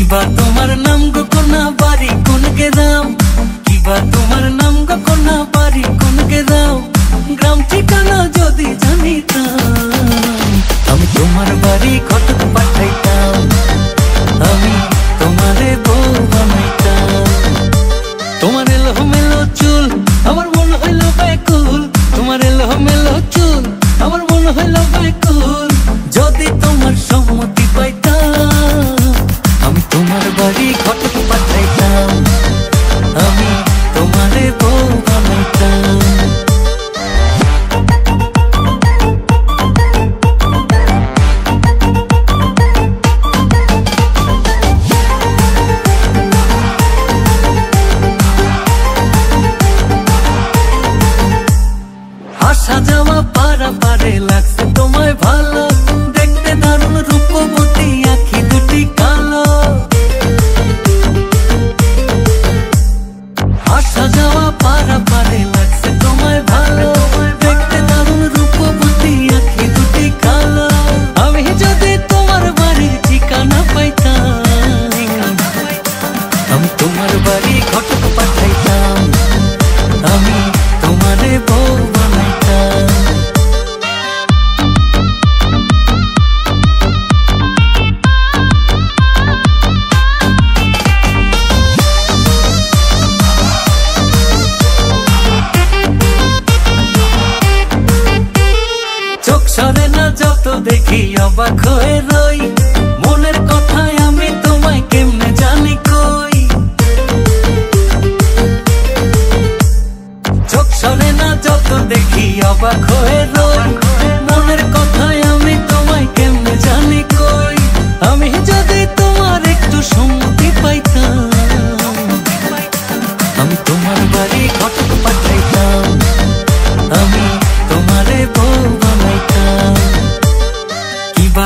কিবা তোমার নাম গো কোনা বাড়ি কোন গ্রাম, কিবা তোমার নাম গো কোনা বাড়ি কোন গ্রাম, গ্রাম ঠিকানা যদি জানিতাম আমি তোমার বাড়ি ঘটক পাঠাইতাম, আমি তোমারে বউ বানাইতাম। তোমার এলোমেলো চুল আমার মন হইল ব্যাকুল, তোমার এলোমেলো চুল আমার মন হইল ব্যাকুল, যদি তোমার সম্মতি পাইতাম আমি তোমার বাড়ি ঘটক পাঠাইতাম, আমি তোমারে বউ বানাইতাম। আসা যাওয়া পারা পারে লাগছে তোমায় ভালো, দেখতে দারুণ রূপবতী আঁখি দুটি কালো। আসা যাওয়া পারা পারে লাগছে তোমায় ভালো, দেখতে দারুণ রূপবতী আঁখি দুটি কালো। আমি যদি তোমার বাড়ির ঠিকানা পাইতাম আমি তোমার বাড়ি ঘটক পাঠাইতাম, আমি তোমারে বউ বানাইতাম। চোখ সরে না যত দেখি অবাক হয়ে রই, মনের কথায় আমি তোমায় কেমনে জানি কই। চোখ সরে না যত দেখি অবাক হয়ে রই, মনের কথায় আমি তোমায় কেমনে জানি কই। আমি যদি তোমার একটু সম্মতি পাইতাম আমি তোমার বাড়ি ঘটক পাঠাইতাম, আমি তোমারে বউ বানাইতাম। কিবা